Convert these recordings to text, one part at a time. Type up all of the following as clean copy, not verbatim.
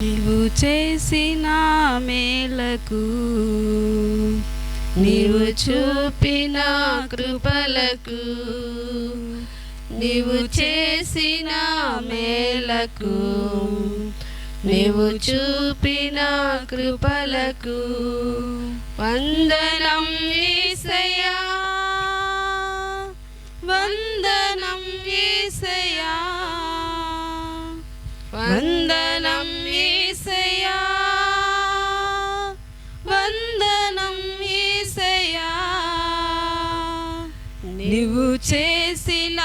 నీవు చేసిన మేలకు, నీవు చూపిన కృపలకు, నీవు చేసిన మేలకు, నీవు చూపిన కృపలకు వందనం యేసయ్యా, వందనం యేసయ్యా, వందనం యేసయ్యా, వందనం యేసయ్యా. నీవు చేసిన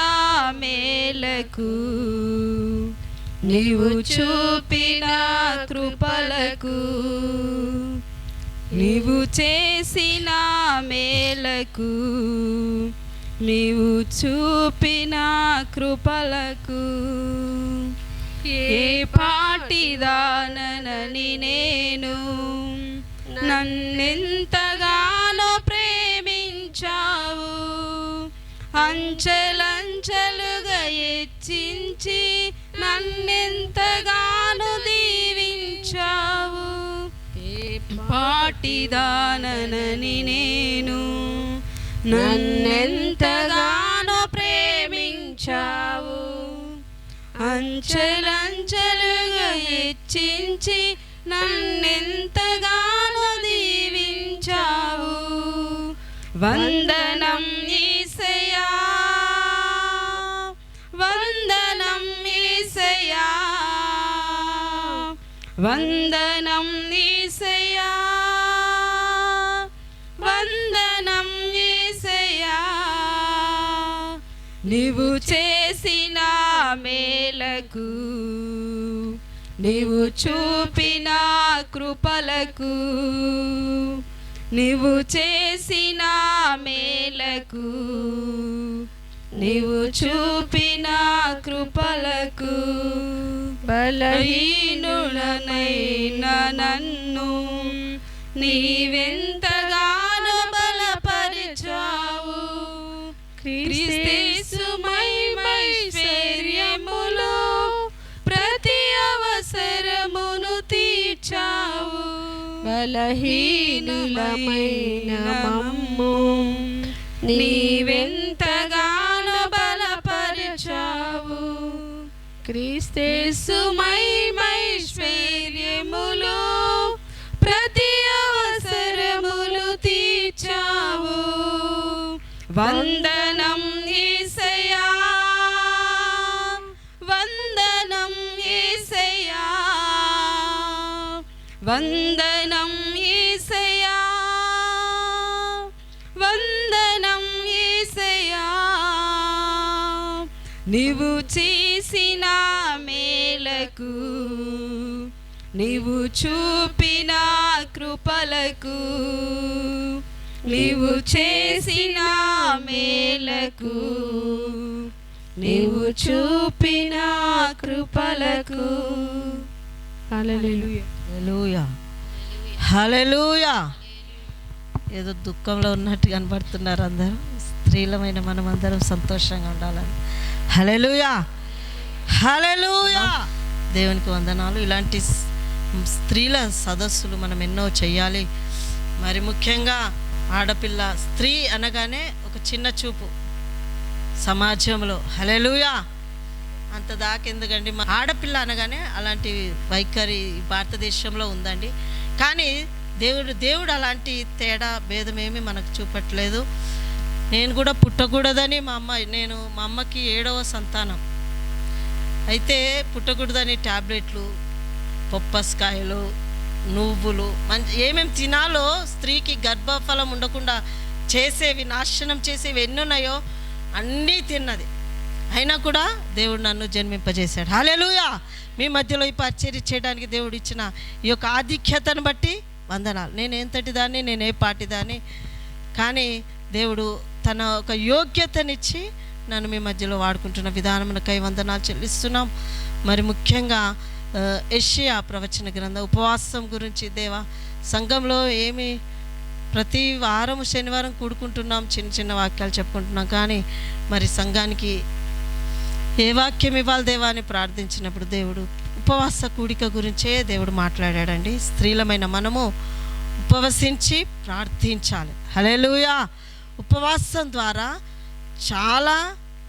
మేలకు, నీవు చూపిన కృపలకు, నీవు చేసిన మేలకు, నీవు చూపిన కృపలకు ఏ పాటిదానని నేను, నన్నెంతగానో ప్రేమించావు, అంచెలంచెలుగా హెచ్చించి నన్నెంతగానో దీవించావు. ఏ పాటిదానని నేను, నన్నెంతగానో ప్రేమించావు, అంచెలంచెలుగా హెచ్చించి నన్నెంతగానో దీవించావు. వందనం యేసయ్యా, వందనం యేసయ్యా, వందనం యేసయ్యా, వందనం యేసయ్యా. నీవు చేసిన మేలకు, నీవు చూపిన కృపలకు, నీవు చేసిన మేలకు, నీవు చూపిన కృపలకు బలహీనుడనైన నన్ను నీవెంతగానో బలపరిచావు. క్రీస్తు మహిమైశ్వర్యములో ప్రతి అవసరమును తీర్చావు. బలహీనులమైన మమ్ము నీవెంతగానో బలపరిచావు. క్రీస్తు మహిమైశ్వర్యములో ప్రతి అవసరములు తీర్చావు. వందనం యేసయ్యా, వందనం యేసయ్యా, వందనం యేసయ్యా, వందనం యేసయ్యా. నీవు చేసిన మేలకు, నీవు చూపిన కృపలకు, నీవు చేసిన మేలకు, నీవు చూపిన కృపలకు. హల్లెలూయా, హల్లెలూయా, హల్లెలూయా. ఏదో దుఃఖంలో ఉన్నట్టు కనబడుతున్నారు అందరూ. స్త్రీలమైన మనం అందరం సంతోషంగా ఉండాలని. హల్లెలూయా, హల్లెలూయా. దేవునికి వందనాలు. ఇలాంటి స్త్రీల సదస్సులు మనం ఎన్నో చెయ్యాలి. మరి ముఖ్యంగా ఆడపిల్ల, స్త్రీ అనగానే ఒక చిన్న చూపు సమాజంలో. హల్లెలూయా. అంత దాకెందుకండి, మా ఆడపిల్ల అనగానే అలాంటి వైఖరి భారతదేశంలో ఉందండి. కానీ దేవుడు అలాంటి తేడా భేదమేమి మనకు చూపట్లేదు. నేను కూడా పుట్టకూడదని మా అమ్మకి 7వ సంతానం అయితే పుట్టకూడదని ట్యాబ్లెట్లు, పప్పస్కాయలు, నువ్వులు, ఏమేమి తినాలో స్త్రీకి గర్భఫలం ఉండకుండా చేసేవి, నాశనం చేసేవి ఎన్నున్నాయో అన్నీ తిన్నది. అయినా కూడా దేవుడు నన్ను జన్మింపజేశాడు. హల్లెలూయా. మీ మధ్యలో ఈ పరిచర్య చేయడానికి దేవుడు ఇచ్చిన ఈ యొక్క ఆధిక్యతను బట్టి వందనాలు. నేను ఎంతటి దాన్ని, నేను ఏ పాటి దాన్ని, కానీ దేవుడు తన ఒక యోగ్యతనిచ్చి నన్ను మీ మధ్యలో వాడుకుంటున్న విధానమునకై వందనాలు చెల్లిస్తున్నాం. మరి ముఖ్యంగా యెషయా ప్రవచన గ్రంథం ఉపవాసం గురించి దేవా, సంఘంలో ఏమి ప్రతి వారం శనివారం కూడుకుంటున్నాం, చిన్న చిన్న వాక్యాలు చెప్పుకుంటున్నాం, కానీ మరి సంఘానికి ఏ వాక్యం ఇవ్వాలి దేవా అని ప్రార్థించినప్పుడు దేవుడు ఉపవాస కూడిక గురించే దేవుడు మాట్లాడాడండి. స్త్రీలమైన మనము ఉపవసించి ప్రార్థించాలి. హల్లెలూయా. ఉపవాసం ద్వారా చాలా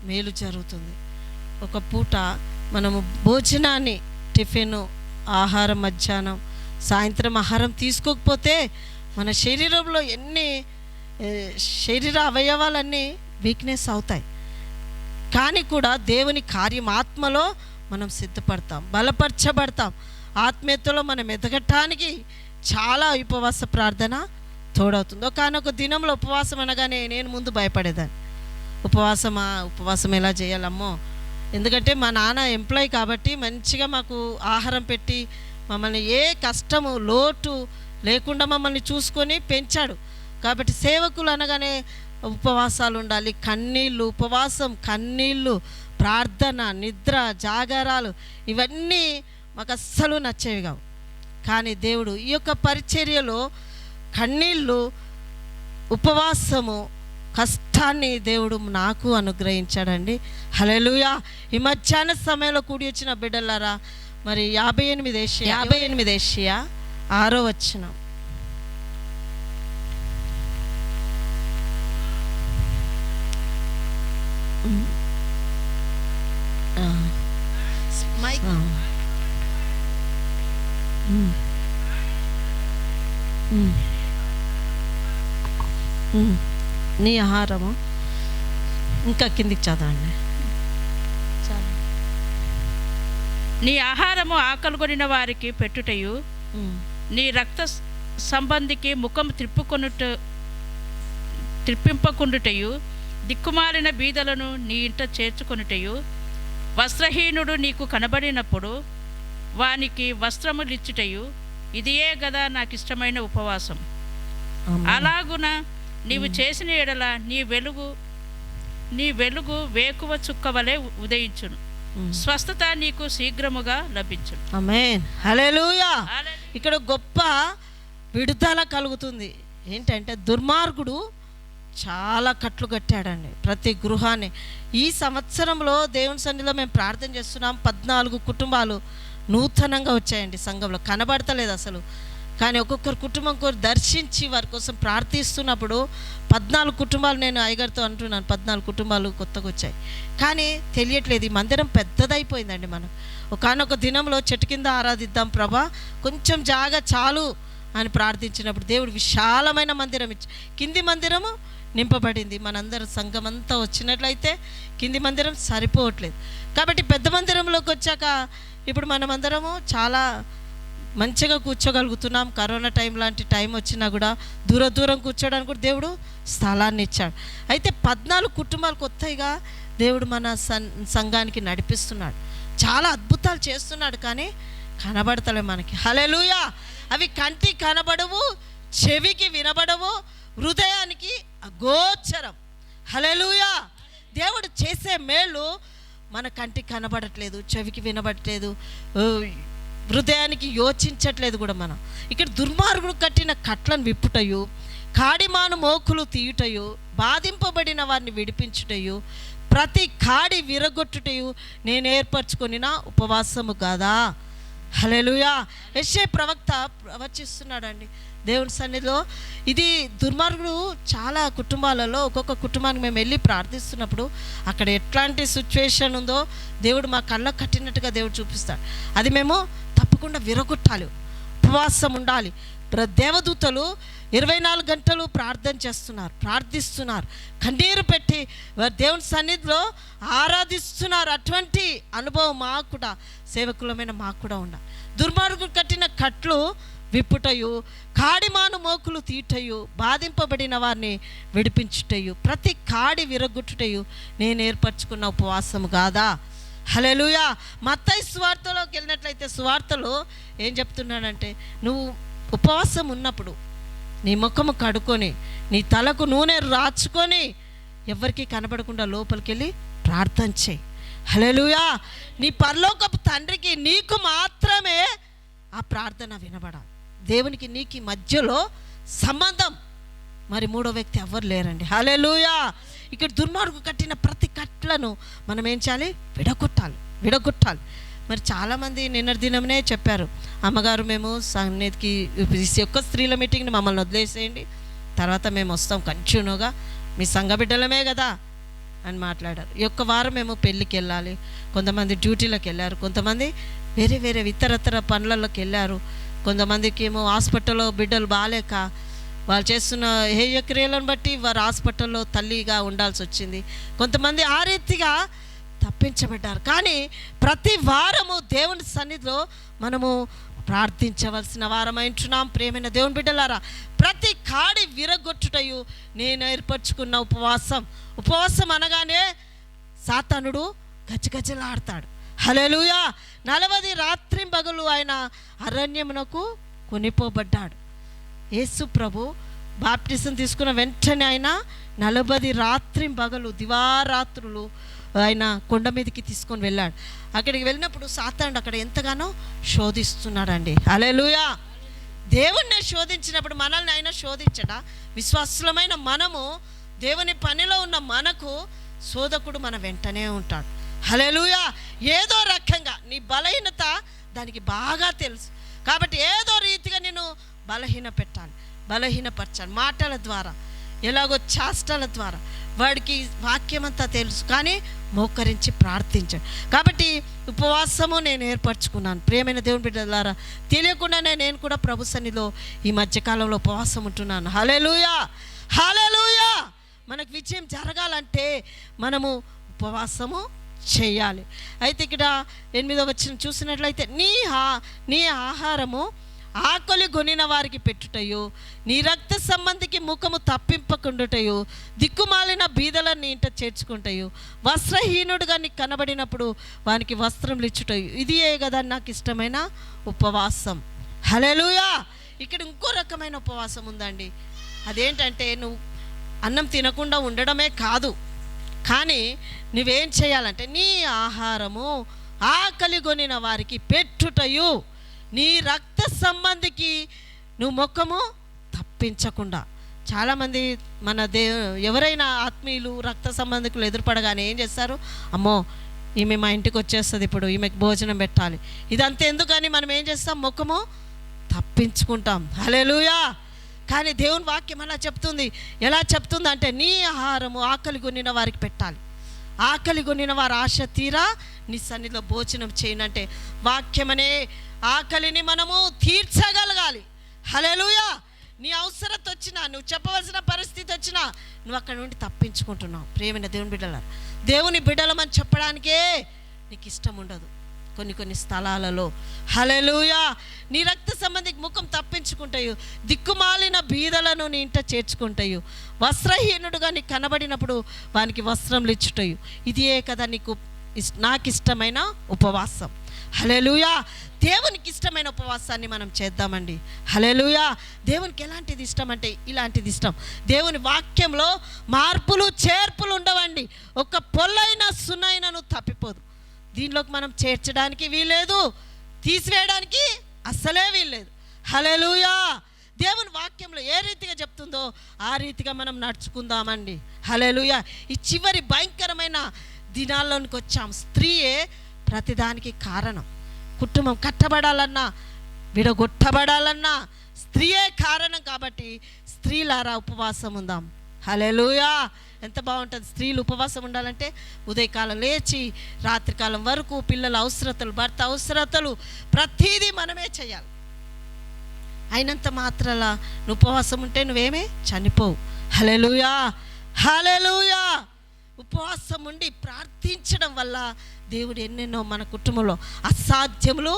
మేలు జరుగుతుంది. ఒక పూట మనము భోజనాన్ని, టిఫిన్, ఆహారం, మధ్యాహ్నం, సాయంత్రం ఆహారం తీసుకోకపోతే మన శరీరంలో ఎన్ని శరీర అవయవాలన్నీ వీక్నెస్ అవుతాయి. కానీ కూడా దేవుని కార్యం ఆత్మలో మనం సిద్ధపడతాం, బలపరచబడతాం. ఆత్మీయతలో మనం ఎదగటానికి చాలా ఉపవాస ప్రార్థన తోడవుతుంది. ఒకనొక దినంలో ఉపవాసం అనగానే నేను ముందు భయపడేదాన్ని. ఉపవాసం ఎలా చేయాలమ్మో, ఎందుకంటే మా నాన్న ఎంప్లాయీ కాబట్టి మంచిగా మాకు ఆహారం పెట్టి మమ్మల్ని ఏ కష్టము లోటు లేకుండా మమ్మల్ని చూసుకొని పెంచాడు. కాబట్టి సేవకులు అనగానే ఉపవాసాలు ఉండాలి, కన్నీళ్ళు, ఉపవాసం, కన్నీళ్ళు, ప్రార్థన, నిద్ర, జాగారాలు, ఇవన్నీ మాకు అస్సలు నచ్చేవి కావు. కానీ దేవుడు ఈ యొక్క పరిచర్యలో కన్నీళ్ళు, ఉపవాసము, కష్టాన్ని దేవుడు నాకు అనుగ్రహించాడండి. హల్లెలూయా. ఈ మధ్యాహ్న సమయంలో కూడి వచ్చిన బిడ్డలారా, మరి 58 ఏషియా 6వ వచనం. నీ ఆహారము ఇంకా కిందికి చదవండి. నీ ఆహారము ఆకలిగొనిన వారికి పెట్టుటయు, నీ రక్త సంబంధికి ముఖం త్రిప్పింపకుండుటయు, దిక్కుమాలిన బీదలను నీ ఇంట చేర్చుకొనుటయు, వస్త్రహీనుడు నీకు కనబడినప్పుడు వానికి వస్త్రములిచ్చుటయు, ఇదియే గదా నాకు ఇష్టమైన ఉపవాసం. అలాగున నీవు చేసిన ఎడల నీ వెలుగు వేకువ చుక్క వలె ఉదయించును, స్వస్థత నీకు శీఘ్రముగా లభించును. ఆమేన్. హల్లెలూయా. ఇక్కడ గొప్ప విడుదల కలుగుతుంది. ఏంటంటే దుర్మార్గుడు చాలా కట్లు కట్టాడండి ప్రతి గృహాన్ని. ఈ సంవత్సరంలో దేవుని సన్నిధిలో మేము ప్రార్థన చేస్తున్నాం. 14 కుటుంబాలు నూతనంగా వచ్చాయండి సంఘంలో, కనబడతలేదు అసలు. కానీ ఒక్కొక్కరు కుటుంబం కోరి దర్శించి వారి కోసం ప్రార్థిస్తున్నప్పుడు 14 కుటుంబాలు, నేను అయ్యగారితో అంటున్నాను, 14 కుటుంబాలు కొత్తగా వచ్చాయి. కానీ తెలియట్లేదు, ఈ మందిరం పెద్దదైపోయిందండి. మనం ఒకనొక దినంలో చెట్టు కింద ఆరాధిద్దాం ప్రభా, కొంచెం జాగా చాలు అని ప్రార్థించినప్పుడు దేవుడు విశాలమైన మందిరం ఇచ్చి, కింది మందిరము నింపబడింది. మనందరం సంఘం అంతా వచ్చినట్లయితే కింది మందిరం సరిపోవట్లేదు. కాబట్టి పెద్ద మందిరంలోకి వచ్చాక ఇప్పుడు మనమందరము చాలా మంచిగా కూర్చోగలుగుతున్నాం. కరోనా టైం లాంటి టైం వచ్చినా కూడా దూరం కూర్చోడానికి కూడా దేవుడు స్థలాన్ని ఇచ్చాడు. అయితే 14 కుటుంబాలు కొత్తగా దేవుడు మన సంఘానికి నడిపిస్తున్నాడు. చాలా అద్భుతాలు చేస్తున్నాడు, కానీ కనబడతలే మనకి. హల్లెలూయా. అవి కంటికి కనబడవు, చెవికి వినబడవు, హృదయానికి అగోచరం. హల్లెలూయా. దేవుడు చేసే మేలు మన కంటికి కనబడట్లేదు, చెవికి వినబడట్లేదు, హృదయానికి యోచించట్లేదు కూడా మనం. ఇక్కడ దుర్మార్గుడు కట్టిన కట్లను విప్పుటయు, కాడిమాను మోకులు తీయుటయు, బాధింపబడిన వారిని విడిపించుటయు, ప్రతి కాడి విరగొట్టుటయు నేను ఏర్పరచుకొనిన ఉపవాసము కాదా. హల్లెలూయా. యెషయా ప్రవక్త ప్రవచిస్తున్నాడండి దేవుని సన్నిధిలో. ఇది దుర్మార్గుడు చాలా కుటుంబాలలో, ఒక్కొక్క కుటుంబానికి మేము వెళ్ళి ప్రార్థిస్తున్నప్పుడు అక్కడ ఎట్లాంటి సిచ్యువేషన్ ఉందో దేవుడు మా కళ్ళకు కట్టినట్టుగా దేవుడు చూపిస్తాడు. అది మేము తప్పకుండా విరగొట్టాలి, ఉపవాసం ఉండాలి. దేవదూతలు 24 గంటలు ప్రార్థిస్తున్నారు, కన్నీరు పెట్టి దేవుని సన్నిధిలో ఆరాధిస్తున్నారు. అటువంటి అనుభవం మాకు కూడా, సేవకులమైన మాకు కూడా ఉండాలి. దుర్మార్గుడు కట్టిన కట్లు విప్పుటయు, కాడిమాను మోకులు తీటయు, బాధింపబడిన వారిని విడిపించుటయు, ప్రతి కాడి విరగొట్టుటయు నేను ఏర్పరచుకున్న ఉపవాసము కాదా. హల్లెలూయా. మత్తయి సువార్తలోకి వెళ్ళినట్లయితే సువార్తలో ఏం చెప్తున్నాడంటే, నువ్వు ఉపవాసం ఉన్నప్పుడు నీ ముఖము కడుక్కొని, నీ తలకు నూనె రాచుకొని, ఎవరికి కనబడకుండా లోపలికి వెళ్ళి ప్రార్థన చేయి. హల్లెలూయా. నీ పరలోకపు తండ్రికి నీకు మాత్రమే ఆ ప్రార్థన వినబడాలి. దేవునికి నీకు మధ్యలో సంబంధం, మరి మూడో వ్యక్తి ఎవరు లేరండి. హల్లెలూయా. ఇక్కడ దుర్మార్గు కట్టిన ప్రతి కట్లను మనం ఏం చేయాలి? విడగొట్టాలి. మరి చాలామంది నిన్నటి దినమే చెప్పారు, అమ్మగారు మేము సన్నిధికి ఈ యొక్క స్త్రీల మీటింగ్ని మమ్మల్ని వదిలేసేయండి, తర్వాత మేము వస్తాం కంటిన్యూగా, మీ సంఘ బిడ్డలమే కదా అని మాట్లాడారు. ఈ యొక్క వారం మేము పెళ్ళికి వెళ్ళాలి, కొంతమంది డ్యూటీలకు వెళ్ళారు, కొంతమంది వేరే వేరే ఇతరతర పనులలోకి వెళ్ళారు, కొంతమందికి ఏమో హాస్పిటల్లో బిడ్డలు బాగాలేక వాళ్ళు చేస్తున్న హేయక్రియలను బట్టి వారు హాస్పిటల్లో తల్లిగా ఉండాల్సి వచ్చింది, కొంతమంది ఆ రీతిగా తప్పించబడ్డారు. కానీ ప్రతి వారము దేవుని సన్నిధిలో మనము ప్రార్థించవలసిన వారమైంటున్నాం. ప్రేమైన దేవుని బిడ్డలారా, ప్రతి కాడి విరగొట్టుటయు నేను ఏర్పరచుకున్న ఉపవాసం అనగానే సాతానుడు గజగజలాడతాడు. హల్లెలూయా. 40 రాత్రింబగలు ఆయన అరణ్యమునకు కొనిపోబడ్డాడు. యేసు ప్రభు బాప్టిజం తీసుకున్న వెంటనే ఆయన 40 రాత్రింబగలు దివారాత్రులు ఆయన కొండ మీదకి తీసుకొని వెళ్ళాడు. అక్కడికి వెళ్ళినప్పుడు సాతానుడు అక్కడ ఎంతగానో శోధిస్తున్నాడండి. హల్లెలూయా. దేవుణ్ణి శోధించినప్పుడు మనల్ని ఆయన శోధించడా? విశ్వాసులమైన మనము, దేవుని పనిలో ఉన్న మనకు శోధకుడు మన వెంటనే ఉంటాడు. హల్లెలూయా. ఏదో రకంగా నీ బలహీనత దానికి బాగా తెలుసు కాబట్టి ఏదో రీతిగా నేను బలహీనపరచాలి. మాటల ద్వారా, ఎలాగో చేష్టల ద్వారా. వాడికి వాక్యం అంతా తెలుసు కానీ మోకరించి ప్రార్థించాడు. కాబట్టి ఉపవాసము నేను ఏర్పరచుకున్నాను. ప్రియమైన దేవుని బిడ్డలారా, తెలియకుండానే నేను కూడా ప్రభు సన్నిధిలో ఈ మధ్యకాలంలో ఉపవాసం ఉంటున్నాను. హల్లెలూయా. హల్లెలూయా. మనకు విజయం జరగాలంటే మనము ఉపవాసము చేయాలి. అయితే ఇక్కడ 8వ వచనం చూసినట్లయితే నీ ఆహారము ఆకలి కొనిన వారికి పెట్టుటయు, నీ రక్త సంబంధికి ముఖము తప్పింపకుండుటయు, దిక్కుమాలిన బీదలను నీ ఇంట చేర్చుకుంటాయు, వస్త్రహీనుడుగా నీకు కనబడినప్పుడు వానికి వస్త్రములు ఇచ్చుటయు, ఇదియే కదా నాకు ఇష్టమైన ఉపవాసం. హల్లెలూయా. ఇక్కడ ఇంకో రకమైన ఉపవాసం ఉందండి. అదేంటంటే నువ్వు అన్నం తినకుండా ఉండడమే కాదు, కానీ నువ్వేం చేయాలంటే నీ ఆహారము ఆకలి కొనిన వారికి పెట్టుటయు, నీ రక్త సంబంధికి నువ్వు ముఖము తప్పించకుండా. చాలామంది మన ఎవరైనా ఆత్మీయులు రక్త సంబంధికులు ఎదురుపడగానే ఏం చేస్తారు? అమ్మో ఈమె మా ఇంటికి వచ్చేస్తుంది, ఇప్పుడు ఈమెకి భోజనం పెట్టాలి, ఇదంతా ఎందుకని మనం ఏం చేస్తాం? ముఖము తప్పించుకుంటాం. హల్లెలూయా. కానీ దేవుని వాక్యం అలా చెప్తుంది. ఎలా చెప్తుంది అంటే నీ ఆహారము ఆకలి కొనిన వారికి పెట్టాలి. ఆకలి కొనిన వారు ఆశ తీరా నీ సన్నిధిలో భోజనం చేయనంటే వాక్యమనే ఆకలిని మనము తీర్చగలగాలి. హల్లెలూయా. నీ అవసరత వచ్చినా, నువ్వు చెప్పవలసిన పరిస్థితి వచ్చినా నువ్వు అక్కడ నుండి తప్పించుకుంటున్నావు. ప్రియమైన దేవుని బిడ్డలారా, దేవుని బిడ్డలమని చెప్పడానికే నీకు ఇష్టం ఉండదు కొన్ని స్థలాలలో. హల్లెలూయా. నీ రక్త సంబంధికి ముఖం తప్పించుకుంటాయు, దిక్కుమాలిన బీదలను నీ ఇంట చేర్చుకుంటాయు, వస్త్రహీనుడుగా నీకు కనబడినప్పుడు వానికి వస్త్రములు ఇచ్చుటయు, ఇదే కదా నాకు ఇష్టమైన ఉపవాసం. హల్లెలూయా. దేవునికి ఇష్టమైన ఉపవాసాన్ని మనం చేద్దామండి. హల్లెలూయా. దేవునికి ఎలాంటిది ఇష్టం అంటే ఇలాంటిది ఇష్టం. దేవుని వాక్యంలో మార్పులు చేర్పులు ఉండవండి. ఒక పొల్లైన సున్నైనను తప్పిపోదు. దీనిలోకి మనం చేర్చడానికి వీల్లేదు, తీసివేయడానికి అస్సలే వీల్లేదు. హల్లెలూయా. దేవుని వాక్యంలో ఏ రీతిగా చెప్తుందో ఆ రీతిగా మనం నడుచుకుందామండి. హల్లెలూయా. ఈ చివరి భయంకరమైన దినాల్లోనికి వచ్చాం. స్త్రీయే ప్రతిదానికి కారణం. కుటుంబం కట్టబడాలన్నా, విడగొట్టబడాలన్నా స్త్రీయే కారణం. కాబట్టి స్త్రీలారా ఉపవాసం ఉందాం. హల్లెలూయా. ఎంత బాగుంటుంది స్త్రీలు ఉపవాసం ఉండాలంటే. ఉదయకాలం లేచి రాత్రికాలం వరకు పిల్లల అవసరతలు, భర్త అవసరతలు ప్రతిదీ మనమే చేయాలి. అయినంత మాత్రాల నువ్వు ఉపవాసం ఉంటే నువ్వేమే చనిపోవు. హల్లెలూయా. హల్లెలూయా. ఉపవాసం ఉండి ప్రార్థించడం వల్ల దేవుడు ఎన్నెన్నో మన కుటుంబంలో అసాధ్యములు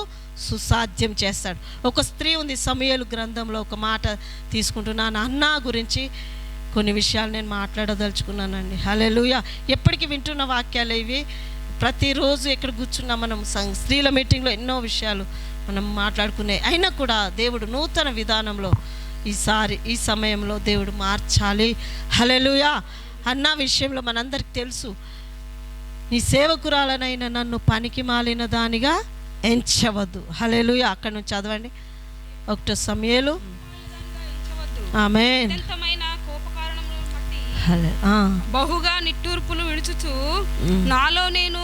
సుసాధ్యం చేస్తాడు. ఒక స్త్రీ ఉంది, సమూయేలు గ్రంథంలో ఒక మాట తీసుకుంటున్నాను. అన్నా గురించి కొన్ని విషయాలు నేను మాట్లాడదలుచుకున్నానండి. హల్లెలూయా. ఎప్పటికీ వింటున్న వాక్యాలు ఇవి. ప్రతిరోజు ఎక్కడ కూర్చున్నా మనం స్త్రీల మీటింగ్లో ఎన్నో విషయాలు మనం మాట్లాడుకునే. అయినా కూడా దేవుడు నూతన విధానంలో ఈ సమయంలో దేవుడు మార్చాలి. హల్లెలూయా. అన్న విషయంలో మనందరికి తెలుసు, నీ సేవకురాలనైనా నన్ను పనికి మాలిన దానిగా ఎంచవద్దు. హల్లెలూయా. అక్కడ నుంచి చదవండి 1 సమూయేలు. ఆమేన్. బహుగా నిట్టూర్పులు విడుచుచు నాలో నేను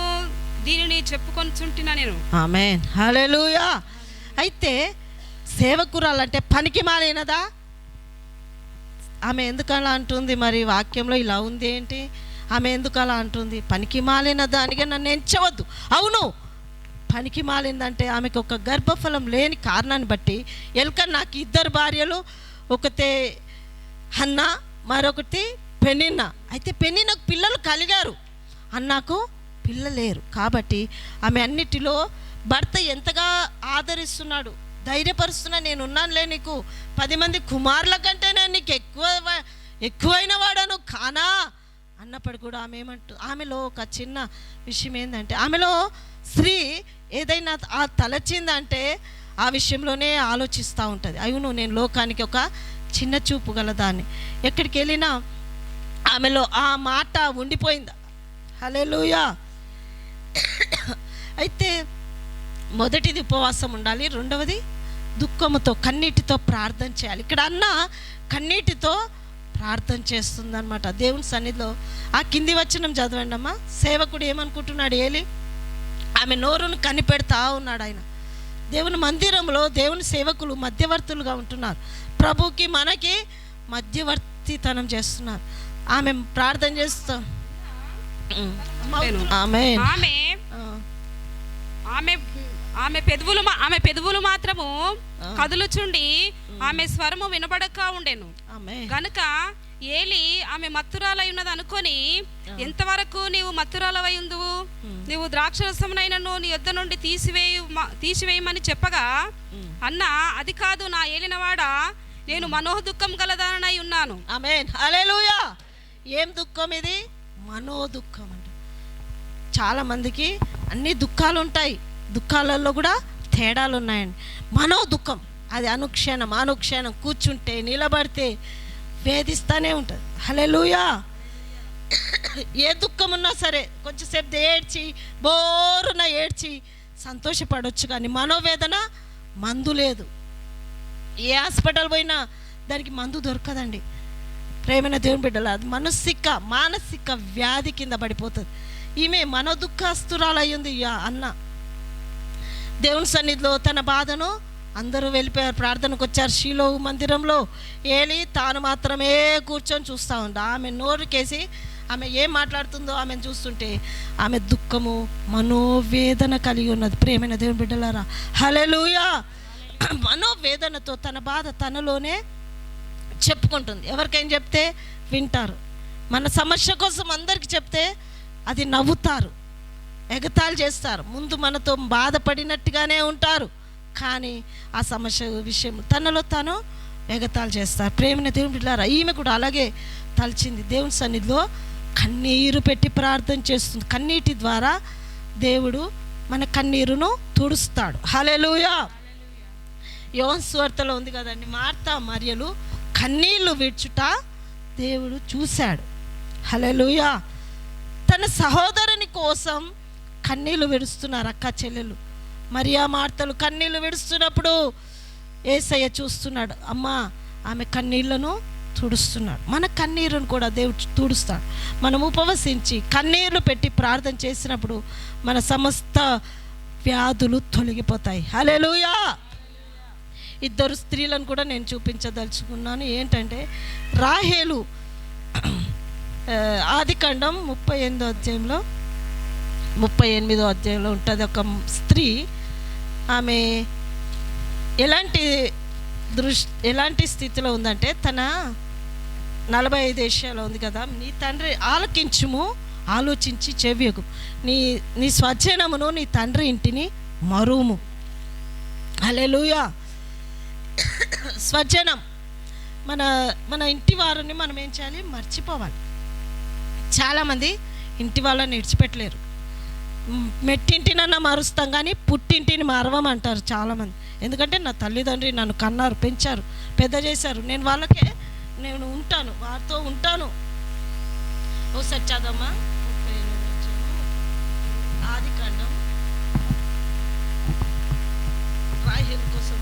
దీనిని చెప్పుకొనుచుంటున్నా నేను. ఆమేన్, హల్లెలూయా. అయితే సేవకురాలంటే పనికి మాలినదా? ఆమె ఎందుకు అలా అంటుంది? మరి వాక్యంలో ఇలా ఉంది ఏంటి? ఆమె ఎందుకు అలా అంటుంది? పనికి మాలిన దానిగా నన్ను ఎంచవద్దు. అవును, పనికి మాలిందంటే ఆమెకు ఒక గర్భఫలం లేని కారణాన్ని బట్టి ఎల్కన్నాకి 2 భార్యలు, ఒకతే హన్నా, మరొకటి పెనిన్నా. అయితే పెనిన్నకు పిల్లలు కలిగారు, అన్నాకు పిల్లలు లేరు. కాబట్టి ఆమె అన్నిటిలో భర్త ఎంతగా ఆదరిస్తున్నాడు, ధైర్యపరుస్తున్నా, నేను ఉన్నానులే, నీకు 10 మంది కుమారుల కంటే నేను నీకు ఎక్కువైన వాడను కానా అన్నప్పుడు కూడా ఆమె ఆమెలో ఒక చిన్న విషయం ఏంటంటే, ఆమెలో స్త్రీ ఏదైనా తలచిందంటే ఆ విషయంలోనే ఆలోచిస్తూ ఉంటుంది. అవును, నేను లోకానికి ఒక చిన్న చూపు గలదాన్ని, ఎక్కడికి వెళ్ళినా ఆమెలో ఆ మాట ఉండిపోయింది. హల్లెలూయా. అయితే మొదటిది ఉపవాసం ఉండాలి, రెండవది దుఃఖముతో కన్నీటితో ప్రార్థన చేయాలి. ఇక్కడ అన్న కన్నీటితో ప్రార్థన చేస్తుందన్నమాట దేవుని సన్నిధిలో. ఆ కింది వచనం చదవండి అమ్మా. సేవకుడు ఏమనుకుంటున్నాడు? ఏలి ఆమె నోరును కనిపెడతా ఉన్నాడు. ఆయన దేవుని మందిరంలో దేవుని సేవకులు మధ్యవర్తులుగా ఉంటున్నారు. ప్రభుకి మనకి మధ్యవర్తితనం చేస్తున్నారు. ఆమె ప్రార్థన చేస్తాం. ఆమె పెదవులు మాత్రము కదులుచుండి ఆమె స్వరము వినబడక ఉండెను. గనుక ఏలి ఆమె మత్తురాలై ఉన్నది అనుకొని, ఎంతవరకు నీవు మత్తురాలవై ఉందువు? నీవు ద్రాక్షరసమునైనను నీ యొద్ద నుండి తీసివేయమని చెప్పగా, అన్న అది కాదు నా ఏలినవాడా, నేను మనోదుఃఖం గలదానై ఉన్నాను. ఆమేన్, హల్లెలూయా. ఏం దుఃఖం ఇది? మనోదుఃఖం అంట. చాలా మందికి అన్ని దుఃఖాలు ఉంటాయి, దుఃఖాలలో కూడా తేడాలు ఉన్నాయండి. మనోదుఃఖం అది అనుక్షణం కూర్చుంటే నిలబడితే వేధిస్తూనే ఉంటుంది. హల్లెలూయా. ఏ దుఃఖం ఉన్నా సరే కొంచెంసేపు ఏడ్చి బోరున ఏడ్చి సంతోషపడవచ్చు, కానీ మనోవేదన మందు లేదు. ఏ హాస్పిటల్ పోయినా దానికి మందు దొరకదండి. ప్రేమైన దేవుని బిడ్డలు, అది మానసిక వ్యాధి కింద పడిపోతుంది. ఈమె మనోదుఃఖస్తురాలు అయ్యింది. అన్న దేవుని సన్నిధిలో తన బాధను, అందరూ వెళ్ళిపోయారు, ప్రార్థనకు వచ్చారు షీలో మందిరంలో. ఏలి తాను మాత్రమే కూర్చొని చూస్తూ ఉంది. ఆమె నోరుకేసి ఆమె ఏం మాట్లాడుతుందో ఆమెను చూస్తుంటే ఆమె దుఃఖము మనోవేదన కలిగి ఉన్నది. ప్రేమైన దేవుని బిడ్డలారా, హల్లెలూయా. మనోవేదనతో తన బాధ తనలోనే చెప్పుకుంటుంది. ఎవరికైనా చెప్తే వింటారు. మన సమస్య కోసం అందరికి చెప్తే అది నవ్వుతారు, ఎగతాళి చేస్తారు, ముందు మనతో బాధపడినట్టుగానే ఉంటారు, కానీ ఆ సమస్య విషయం తనలో తాను ఎగతాళి చేస్తారు. ప్రేమైన దేవుని బిడ్డలారా, ఈమె కూడా అలాగే తలచింది. దేవుని సన్నిధిలో కన్నీరు పెట్టి ప్రార్థన చేస్తుంది. కన్నీటి ద్వారా దేవుడు మన కన్నీరును తుడుస్తాడు. హల్లెలూయా. యోహాను సువార్తలో ఉంది కదండి, మార్తా మరియలు కన్నీళ్లు విడ్చుట దేవుడు చూశాడు. హల్లెలూయా. తన సహోదరుని కోసం కన్నీళ్లు విడుస్తున్నారు అక్క చెల్లెలు. మరియా మార్తలు కన్నీళ్లు విడుస్తున్నప్పుడు యేసయ్య చూస్తున్నాడు. అమ్మా, ఆమె కన్నీళ్లను తుడుస్తున్నాడు. మన కన్నీరును కూడా దేవుడు తుడుస్తాడు. మనం ఉపవసించి కన్నీళ్లు పెట్టి ప్రార్థన చేసినప్పుడు మన సమస్త వ్యాధులు తొలగిపోతాయి. హల్లెలూయా. 2 స్త్రీలను కూడా నేను చూపించదలుచుకున్నాను. ఏంటంటే, రాహేలు ఆదికాండం 38వ అధ్యాయంలో 38వ అధ్యాయంలో ఉంటుంది. ఒక స్త్రీ, ఆమె ఎలాంటి స్థితిలో ఉందంటే, తన 45 ఏషియాలో ఉంది కదా, నీ తండ్రి ఆలకించుము, ఆలోచించి చెవియకు, నీ స్వజనమును నీ తండ్రి ఇంటిని మరువుము. హల్లెలూయా. స్వజనం మన ఇంటి వారిని మనం ఏం చేయాలి? మర్చిపోవాలి. చాలామంది ఇంటి వాళ్ళని విడిచిపెట్టలేరు. మెట్టింటినన్నా మారుస్తాం కానీ పుట్టింటిని మారవమంటారు చాలామంది. ఎందుకంటే నా తల్లిదండ్రి నన్ను కన్నారు, పెంచారు, పెద్ద చేశారు, నేను ఉంటాను, వారితో ఉంటాను. ఒకసారి చదవమ్మా. ఆదికాండం రాహేలు కోసం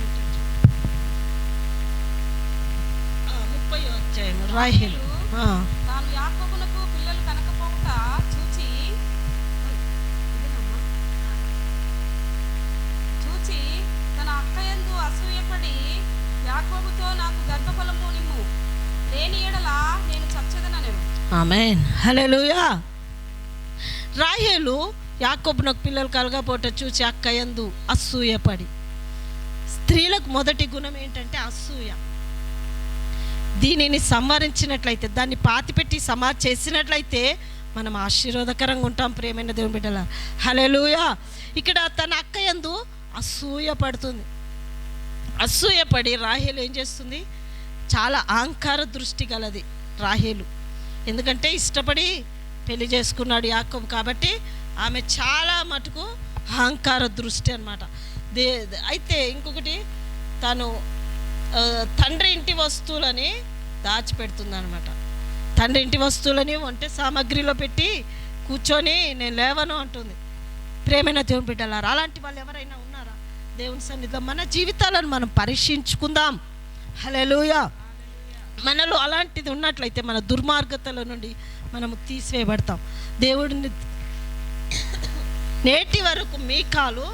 30వ అధ్యాయం. రాహేలు తాను యాకోబునకు పిల్లలు కనకపోవుట చూచి అక్కయందు అసూయపడి యాకోబుతో నాకు గర్భఫలము నిమ్ము, లేని ఎడల నేను చచ్చెదనెను. ఆమేన్. హల్లెలూయా. రాహేలు యాకోబునకు పిల్లలు కలగపోట చూసి అక్కయందు అసూయపడి. స్త్రీలకు మొదటి గుణం ఏంటంటే అసూయ. దీనిని సంవరించినట్లయితే, దాన్ని పాతిపెట్టి చేసినట్లయితే మనం ఆశీర్వాదకరంగా ఉంటాం. ప్రియమైన దేవుని బిడ్డల, హల్లెలూయా. ఇక్కడ తన అక్కయందు అసూయ పడుతుంది. అసూయపడి రాహేలు ఏం చేస్తుంది? చాలా అహంకార దృష్టి గలది రాహేలు. ఎందుకంటే ఇష్టపడి పెళ్లి చేసుకున్నాడు యాకోబు కాబట్టి ఆమె చాలా మటుకు అహంకార దృష్టి అన్నమాట. అయితే ఇంకొకటి, తను తండ్రి ఇంటి వస్తువులని దాచిపెడుతుంది అనమాట. తండ్రి ఇంటి వస్తువులని వంట సామాగ్రిలో పెట్టి కూర్చొని నేను లేవను అంటుంది. ప్రేమైన దేవుని బిడ్డలారా, అలాంటి వాళ్ళు ఎవరైనా ఉన్నారా? దేవుని సన్నిధిలో మన జీవితాలను మనం పరీక్షించుకుందాం. హల్లెలూయా. మనలో అలాంటిది ఉన్నట్లయితే మన దుర్మార్గతల నుండి మనము తీసివేయబడతాం. దేవుడిని నేటి వరకు మీకాలు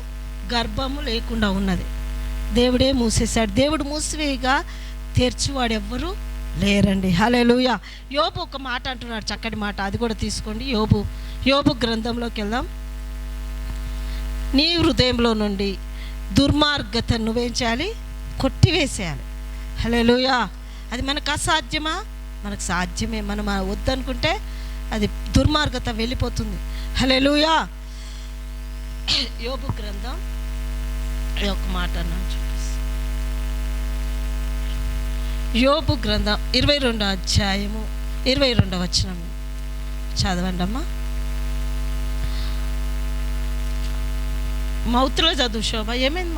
గర్భము లేకుండా ఉన్నది, దేవుడే మూసేశాడు. దేవుడు మూసివేయగా తెర్చివాడు ఎవ్వరూ లేరండి. హల్లెలూయా. యోబు ఒక మాట అంటున్నాడు, చక్కటి మాట, అది కూడా తీసుకోండి. యోబు గ్రంథంలోకి వెళ్దాం. నీ హృదయంలో నుండి దుర్మార్గత నువ్వేం చేయాలి? కొట్టివేసేయాలి. హల్లెలూయా. అది మనకు అసాధ్యమా? మనకు సాధ్యమే. మనం వద్దనుకుంటే అది దుర్మార్గత వెళ్ళిపోతుంది. హల్లెలూయా. యోబు గ్రంథం ఒక మాట అన్నాను చూపిస్తాను. యోబు గ్రంథం 22వ అధ్యాయము 22వ వచనం చదవండి అమ్మా. మౌత్లో చదువు శోభ. ఏమైంది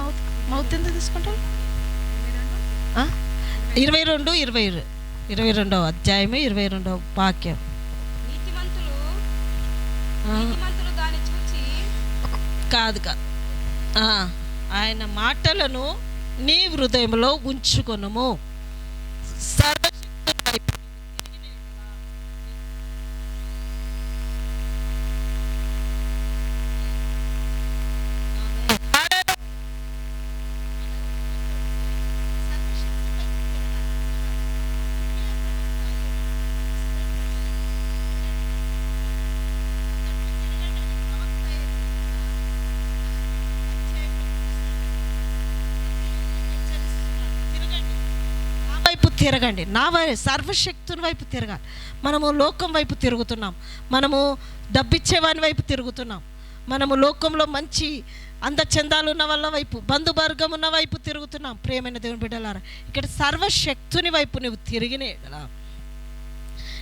మౌత్ ఎంత తీసుకుంటావు? 22వ అధ్యాయము 22వ వాక్యం. నీతిమంతులు దాన్ని చూచి కాదు ఆయన మాటలను నీ హృదయంలో ఉంచుకొనుము. తిరగండి, నా సర్వశక్తుని వైపు తిరగాలి. మనము లోకం వైపు తిరుగుతున్నాం, మనము డబ్బిచ్చేవాని వైపు తిరుగుతున్నాం, మనము లోకంలో మంచి అందచందాలు ఉన్న వాళ్ళ వైపు, బంధువర్గం ఉన్న వైపు తిరుగుతున్నాం. ప్రియమైన దేవుని బిడ్డలారా, ఇక్కడ సర్వశక్తుని వైపు నువ్వు తిరిగినే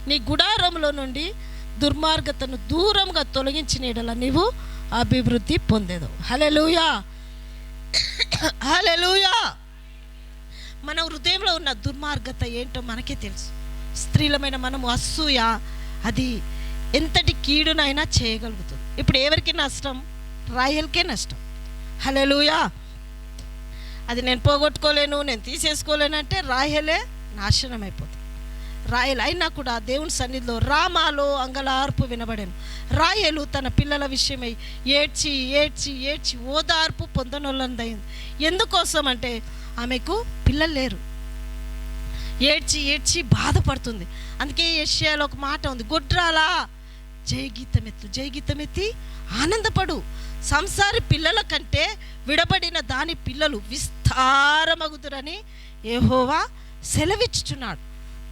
నీ గుడారంలో నుండి దుర్మార్గతను దూరంగా తొలగించిన ఎడల నీవు అభివృద్ధి పొందేదు. హల్లెలూయా. హల్లెలూయా. మన హృదయంలో ఉన్న దుర్మార్గత ఏంటో మనకే తెలుసు. స్త్రీలమైన మనము అసూయ అది ఎంతటి కీడునైనా చేయగలుగుతుంది. ఇప్పుడు ఎవరికి నష్టం? రాయల్కే నష్టం. హల్లెలూయా. అది నేను పోగొట్టుకోలేను, నేను తీసేసుకోలేను అంటే రాయలే నాశనం అయిపోతుంది. రాయలు అయినా కూడా దేవుని సన్నిధిలో రామాలో అంగలార్పు వినబడాను. రాయలు తన పిల్లల విషయమై ఏడ్చి ఏడ్చి ఏడ్చి ఓదార్పు పొందనొల్లందయింది. ఎందుకోసం అంటే ఆమెకు పిల్లలు లేరు. ఏడ్చి ఏడ్చి బాధపడుతుంది. అందుకే యెషయాలో ఒక మాట ఉంది, గొడ్రాలా జయగీతమెత్తు, జయగీతమెత్తి ఆనందపడు. సంసారి పిల్లల కంటే విడబడిన దాని పిల్లలు విస్తారమగుదురని యెహోవా సెలవిచ్చుచున్నాడు.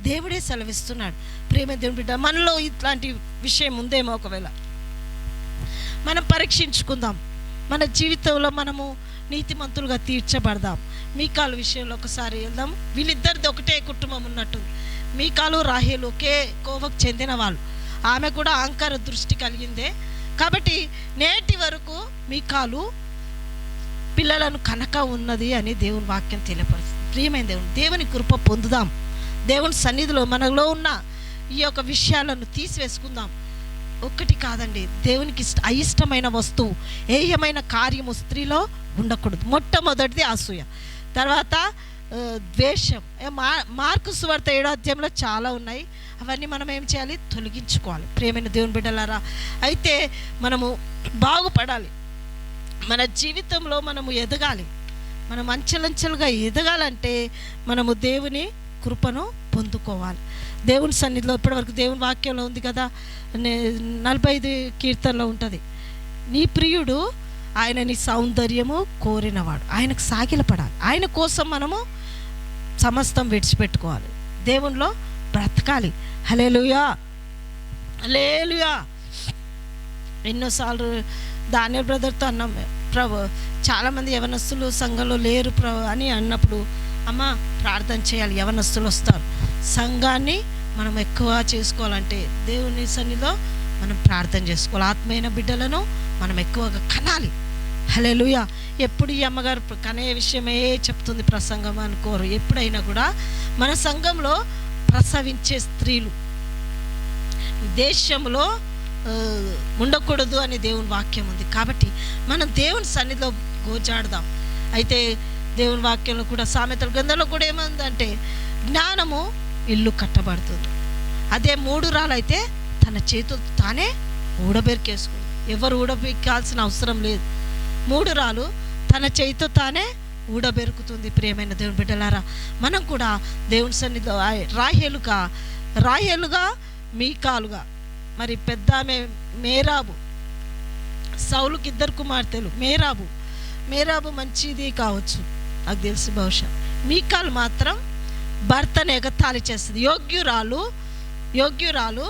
దేవుడే సెలవిస్తున్నాడు. ప్రేమ దేవుని బిడ్డ, మనలో ఇట్లాంటి విషయం ఉందేమో ఒకవేళ మనం పరీక్షించుకుందాం. మన జీవితంలో మనము నీతిమంతులుగా తీర్చబడదాం. మీకాలు విషయంలో ఒకసారి వెళ్దాం. వీళ్ళిద్దరిది ఒకటే కుటుంబం ఉన్నట్టు. మీకాలు రాహేలు ఒకే కోవకు చెందిన వాళ్ళు. ఆమె కూడా అహంకార దృష్టి కలిగిందే కాబట్టి నేటి వరకు మీకాలు పిల్లలను కనక ఉన్నది అని దేవుని వాక్యం తెలియపరుస్తుంది. ప్రియమైన దేవుని కృప పొందుదాం. దేవుని సన్నిధిలో మనలో ఉన్న ఈ యొక్క విషయాలను తీసివేసుకుందాం. ఒక్కటి కాదండి, దేవునికి అయిష్టమైన వస్తువు, ఏయమైన కార్యము స్త్రీలో ఉండకూడదు. మొట్టమొదటిది అసూయ, తర్వాత ద్వేషం. మార్కు సువార్త 7వ అధ్యాయంలో చాలా ఉన్నాయి. అవన్నీ మనం ఏం చేయాలి? తొలగించుకోవాలి. ప్రియమైన దేవుని బిడ్డలారా, అయితే మనము బాగుపడాలి, మన జీవితంలో మనము ఎదగాలి. మనం అంచెలంచెలుగా ఎదగాలంటే మనము దేవుని కృపను పొందుకోవాలి. దేవుని సన్నిధిలో ఇప్పటివరకు దేవుని వాక్యంలో ఉంది కదా, 45 కీర్తనలో ఉంటుంది, నీ ప్రియుడు ఆయన నీ సౌందర్యము కోరినవాడు, ఆయనకు సాగిలపడాలి. ఆయన కోసం మనము సమస్తం విడిచిపెట్టుకోవాలి, దేవునిలో బ్రతకాలి. హల్లెలూయా, హల్లెలూయా. ఎన్నోసార్లు దానియేలు బ్రదర్తో అన్నాం, ప్రభు చాలామంది యవనస్తులు సంఘంలో లేరు అని అన్నప్పుడు, అమ్మ ప్రార్థన చేయాలి, యవనస్తులు వస్తారు. సంఘాన్ని మనం ఎక్కువ చేసుకోవాలంటే దేవుని సన్నిధిలో మనం ప్రార్థన చేసుకోవాలి. ఆత్మైన బిడ్డలను మనం ఎక్కువగా కనాలి. హల్లెలూయా. ఎప్పుడు ఈ అమ్మగారు కనే విషయమే చెప్తుంది ప్రసంగం అనుకోరు. ఎప్పుడైనా కూడా మన సంఘంలో ప్రసవించే స్త్రీలు దేశంలో ఉండకూడదు అని దేవుని వాక్యం ఉంది. కాబట్టి మనం దేవుని సన్నిధిలో గోజాడదాం. అయితే దేవుని వాక్యంలో కూడా సామెతల గ్రంథంలో కూడా ఏముందంటే, జ్ఞానము ఇల్లు కట్టబడుతుంది, అదే 3 రాళ్ళైతే తన చేతులు తానే ఊడబెరికేసుకుంది. ఎవరు ఊడబెక్కాల్సిన అవసరం లేదు. 3 రాళ్ళు తన చేతితో తానే ఊడబెరుకుతుంది. ప్రియమైన దేవుని బిడ్డలారా, మనం కూడా దేవుని సన్నిధిలో రాహేలుగా మీకాలుగా, మరి పెద్ద ఆమె మేరాబు, సౌలుకి 2 కుమార్తెలు. మేరాబు మంచిది కావచ్చు, నాకు తెలిసి బహుశా. మీకాలు మాత్రం భర్తను ఎగతాళి చేస్తుంది. యోగ్యురాలు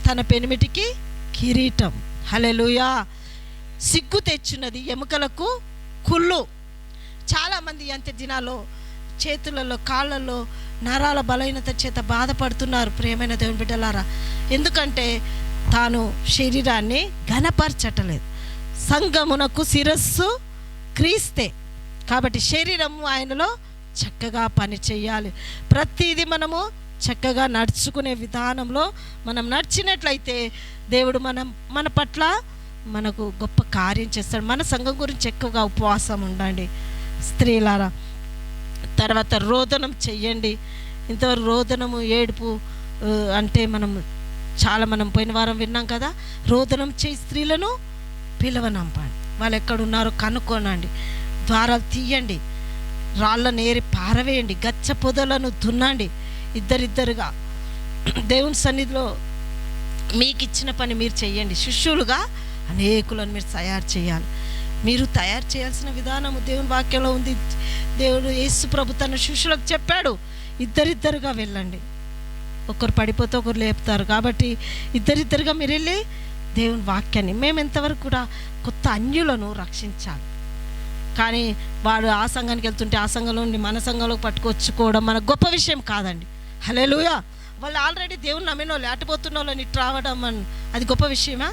తన పెనిమిటికి కిరీటం. హల్లెలూయా. సిగ్గు తెచ్చున్నది ఎముకలకు కుళ్ళు. చాలామంది అంత్య దినాల్లో చేతులలో కాళ్ళల్లో నరాల బలహీనత చేత బాధపడుతున్నారు. ప్రియమైన దేవుని బిడ్డలారా, ఎందుకంటే తాను శరీరాన్ని ఘనపరచటలేదు. సంఘమునకు శిరస్సు క్రీస్తే, కాబట్టి శరీరము ఆయనలో చక్కగా పని చేయాలి. ప్రతిదీ మనము చక్కగా నడుచుకునే విధానంలో మనం నడిచినట్లయితే దేవుడు మన పట్ల మనకు గొప్ప కార్యం చేస్తాడు. మన సంఘం గురించి ఎక్కువగా ఉపవాసం ఉండండి స్త్రీలారా. తర్వాత రోదనం చెయ్యండి. ఇంతవరకు రోదనము ఏడుపు అంటే మనం పోయిన వారం విన్నాం కదా, రోదనం చేయి స్త్రీలను పిలవనంపండి, వాళ్ళు ఎక్కడున్నారో కనుక్కోనండి, ద్వారాలు తీయండి, రాళ్ళను ఏరి పారవేయండి, గచ్చ పొదలను దున్నండి. ఇద్దరిద్దరుగా దేవుని సన్నిధిలో మీకు ఇచ్చిన పని మీరు చెయ్యండి. శిష్యులుగా అనేకులను మీరు తయారు చేయాలి. మీరు తయారు చేయాల్సిన విధానము దేవుని వాక్యంలో ఉంది. దేవుడు యేసు ప్రభు తన శిష్యులకు చెప్పాడు, ఇద్దరిద్దరుగా వెళ్ళండి, ఒకరు పడిపోతే ఒకరు లేపుతారు. కాబట్టి ఇద్దరిద్దరుగా మీరు వెళ్ళి దేవుని వాక్యాన్ని, మేము ఎంతవరకు కూడా కొత్త అన్యులను రక్షించాలి. కానీ వాడు ఆ సంఘానికి వెళ్తుంటే ఆ సంఘంలో నుండి మన సంఘంలోకి పట్టుకొచ్చుకోవడం మన గొప్ప విషయం కాదండి. హల్లెలూయా. వాళ్ళు ఆల్రెడీ దేవుని నమ్మిన వాళ్ళు, అటుపోతున్న వాళ్ళని ఇటు రావడం అది గొప్ప విషయమా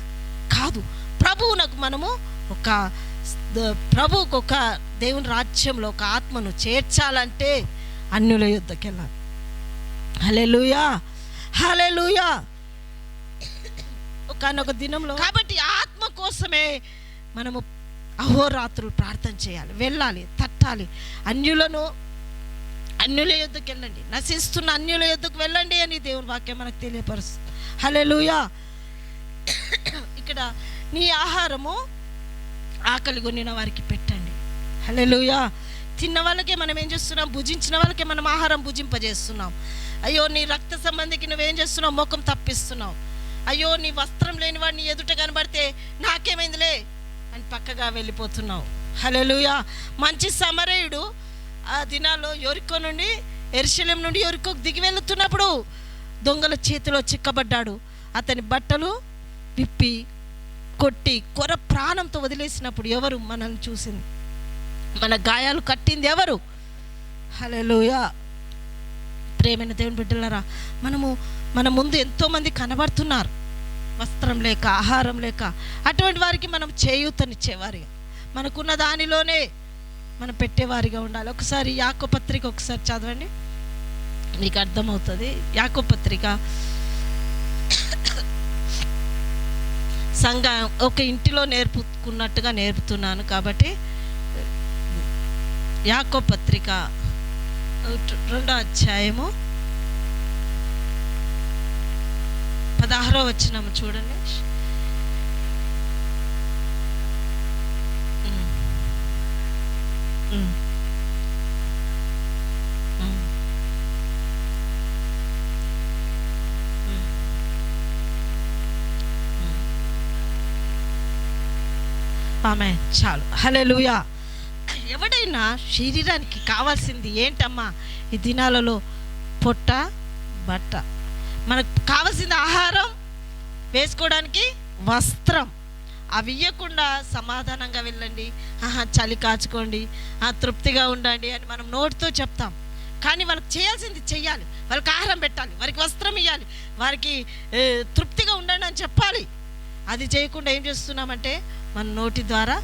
కాదు. ప్రభువునకు మనము ప్రభువుకు ఒక దేవుని రాజ్యంలో ఒక ఆత్మను చేర్చాలంటే అన్యుల యుద్ధకి వెళ్ళాలి. హల్లెలూయా, హల్లెలూయా. ఒకనొక దినంలో కాబట్టి ఆత్మ కోసమే మనము అహోరాత్రులు ప్రార్థన చేయాలి, వెళ్ళాలి, తట్టాలి. అన్యుల యుద్ధకు వెళ్ళండి, నశిస్తున్న అన్యుల యుద్ధకు వెళ్ళండి అని దేవుని వాక్యం మనకు తెలియపరుస్తుంది. హల్లెలూయా. ఇక్కడ నీ ఆహారము ఆకలి కొనిన వారికి పెట్టండి. హల్లెలూయా. తిన్న వాళ్ళకే మనం ఏం చేస్తున్నాం, భుజించిన వాళ్ళకే మనం ఆహారం భుజింపజేస్తున్నాం. అయ్యో నీ రక్త సంబంధికి నువ్వేం చేస్తున్నావు, ముఖం తప్పిస్తున్నావు. అయ్యో నీ వస్త్రం లేని వాడిని ఎదుట కనబడితే నాకేమైందిలే అని పక్కగా వెళ్ళిపోతున్నావు. హల్లెలూయా. మంచి సమరయుడు ఆ దినాల్లో యొరికో నుండి యెరూషలేము నుండి యొరికోకు దిగి వెళుతున్నప్పుడు దొంగల చేతిలో చిక్కబడ్డాడు. అతని బట్టలు విప్పి కొట్టి కొర ప్రాణంతో వదిలేసినప్పుడు ఎవరు మనల్ని చూసింది, మన గాయాలు కట్టింది ఎవరు? హల్లెలూయా. ప్రేమైన దేవుని బిడ్డలారా, మన ముందు ఎంతోమంది కనబడుతున్నారు, వస్త్రం లేక ఆహారం లేక. అటువంటి వారికి మనం చేయూతనిచ్చేవారిగా, మనకున్న దానిలోనే మనం పెట్టేవారిగా ఉండాలి. ఒకసారి యాకోబు పత్రిక ఒకసారి చదవండి, మీకు అర్థమవుతుంది. యాకోబు పత్రిక సంఘం ఒక ఇంటిలో నేర్పుకున్నట్టుగా నేర్పుతున్నాను కాబట్టి యాకోబు పత్రిక 2వ అధ్యాయము 16వ వచనం చూడండి. ఆమె చాలు. హల్లెలూయా. ఎవడైనా శరీరానికి కావాల్సింది ఏంటమ్మా ఈ దినాలలో? పొట్ట, బట్ట. మనకు కావాల్సింది ఆహారం, వేసుకోవడానికి వస్త్రం. అవి ఇవ్వకుండా సమాధానంగా వెళ్ళండి, చలి కాచుకోండి, తృప్తిగా ఉండండి అని మనం నోటితో చెప్తాం. కానీ వాళ్ళకి చేయాల్సింది చెయ్యాలి. వాళ్ళకి ఆహారం పెట్టాలి, వారికి వస్త్రం ఇవ్వాలి, వారికి తృప్తిగా ఉండండి అని చెప్పాలి. అది చేయకుండా ఏం చేస్తున్నామంటే మన నోటి ద్వారా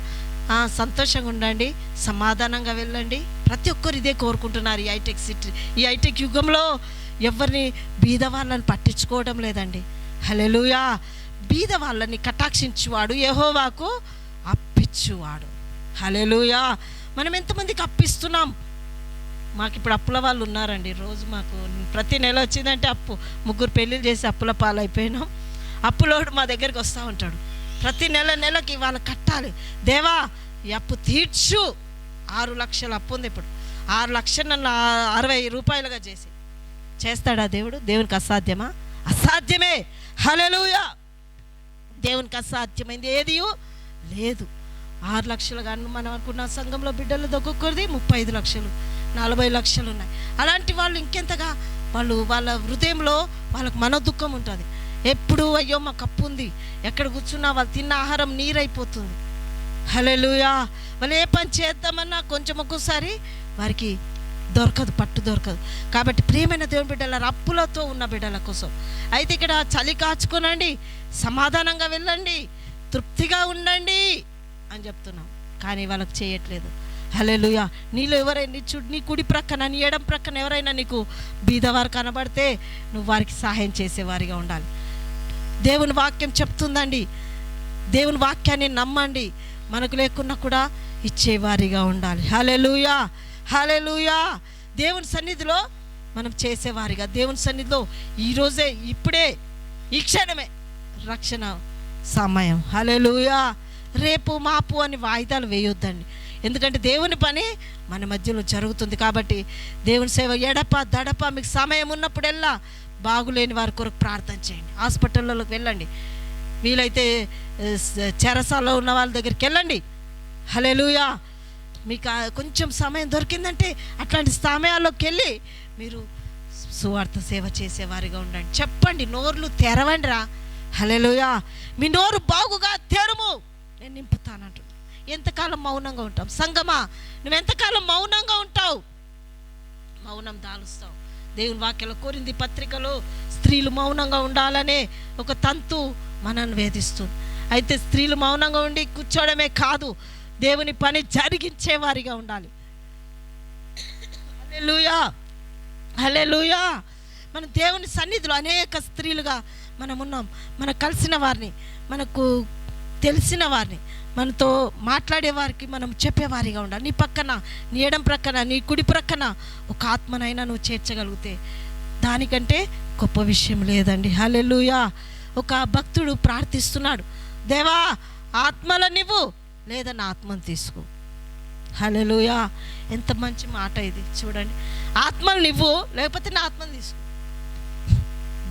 సంతోషంగా ఉండండి, సమాధానంగా వెళ్ళండి. ప్రతి ఒక్కరు ఇదే కోరుకుంటున్నారు. ఈ హైటెక్ యుగంలో ఎవరిని బీద వాళ్ళని పట్టించుకోవడం లేదండి. హల్లెలూయా. బీద వాళ్ళని కటాక్షించువాడు యెహోవాకు అప్పిచ్చువాడు. హల్లెలూయా. మనం ఎంతమందికి అప్పిస్తున్నాం? మాకు ఇప్పుడు అప్పుల వాళ్ళు ఉన్నారండి. రోజు మాకు ప్రతి నెల వచ్చిందంటే అప్పు. 3 పెళ్ళిళ్ళు చేసి అప్పుల పాలైపోయినాం. అప్పులోడు మా దగ్గరికి వస్తూ ఉంటాడు. ప్రతి నెలకి వాళ్ళు కట్టాలి. దేవా ఈ అప్పు తీర్చు. 6 లక్షల అప్పు ఉంది ఇప్పుడు. 6 లక్షలు నన్ను 60 రూపాయలుగా చేస్తాడా దేవుడు? దేవునికి అసాధ్యమా? అసాధ్యమే. హల్లెలూయా. దేవునికి అసాధ్యమైంది ఏది లేదు. 6 లక్షలు కానీ మనం అనుకున్న సంఘంలో బిడ్డలు ఒక్కొక్కరిది 35 లక్షలు, 40 లక్షలు ఉన్నాయి. అలాంటి వాళ్ళు ఇంకెంతగా వాళ్ళ హృదయంలో వాళ్ళకి మన దుఃఖం ఉంటుంది. ఎప్పుడు అయ్యో మాకు అప్పు ఉంది, ఎక్కడ కూర్చున్నా వాళ్ళు తిన్న ఆహారం నీరైపోతుంది. హల్లెలూయా. వాళ్ళు ఏ పని చేద్దామన్నా కొంచెం ఒక్కోసారి వారికి పట్టు దొరకదు. కాబట్టి ప్రియమైన దేవుని బిడ్డల, అప్పులతో ఉన్న బిడ్డల కోసం అయితే ఇక్కడ చలి కాచుకోనండి, సమాధానంగా వెళ్ళండి, తృప్తిగా ఉండండి అని చెప్తున్నాం. కానీ వాళ్ళకి చేయట్లేదు. హల్లెలూయా. నీలో ఎవరైనా నీ కుడి ప్రక్కన, నీ ఎడం ప్రక్కన ఎవరైనా నీకు బీదవారు కనబడితే నువ్వు వారికి సహాయం చేసేవారిగా ఉండాలి. దేవుని వాక్యం చెప్తుందండి, దేవుని వాక్యాన్ని నమ్మండి. మనకు లేకున్నా కూడా ఇచ్చేవారిగా ఉండాలి. హల్లెలూయా. హల్లెలూయా. దేవుని సన్నిధిలో మనం చేసేవారిగా, దేవుని సన్నిధిలో ఈరోజే, ఇప్పుడే, ఈ క్షణమే రక్షణ సమయం. హల్లెలూయా. రేపు మాపు అని వాయిదాలు వేయొద్దండి. ఎందుకంటే దేవుని పని మన మధ్యలో జరుగుతుంది. కాబట్టి దేవుని సేవ దడప మీకు సమయం ఉన్నప్పుడెల్లా బాగులేని వారి కొరకు ప్రార్థన చేయండి. హాస్పిటల్లోకి వెళ్ళండి, వీలైతే చెరసాల్లో ఉన్న వాళ్ళ దగ్గరికి వెళ్ళండి. హల్లెలూయా. మీకు కొంచెం సమయం దొరికిందంటే అట్లాంటి సమయాల్లోకి వెళ్ళి మీరు సువార్త సేవ చేసేవారిగా ఉండండి. చెప్పండి, నోర్లు తెరవండి రా. హల్లెలూయా. మీ నోరు బాగుగా తెరుము, నేను నింపుతానంటు. ఎంతకాలం మౌనంగా ఉంటాం? సంగమా, నువ్వెంతకాలం మౌనంగా ఉంటావు? మౌనం దాలుస్తావు. దేవుని వాక్యంలో కొరింథీ పత్రికలో స్త్రీలు మౌనంగా ఉండాలనే ఒక తంతు మనల్ని వేధిస్తుంది. అయితే స్త్రీలు మౌనంగా ఉండి కూర్చోవడమే కాదు, దేవుని పని జరిగించేవారిగా ఉండాలి. హల్లెలూయా. హల్లెలూయా. మన దేవుని సన్నిధిలో అనేక స్త్రీలుగా మనం ఉన్నాం. మనకు కలిసిన వారిని, మనకు తెలిసిన వారిని, మనతో మాట్లాడే వారికి మనం చెప్పేవారిగా ఉండాలి. నీ పక్కన, నీ ఎడం ప్రక్కన, నీ కుడి ప్రక్కన ఒక ఆత్మనైనా నువ్వు చేర్చగలిగితే దానికంటే గొప్ప విషయం లేదండి. హల్లెలూయా. ఒక భక్తుడు ప్రార్థిస్తున్నాడు, దేవా ఆత్మలనివ్వు లేదా నా ఆత్మను తీసుకో. హల్లెలూయా. ఎంత మంచి మాట ఇది చూడండి. ఆత్మలు నువ్వు లేకపోతే నా ఆత్మను తీసుకో.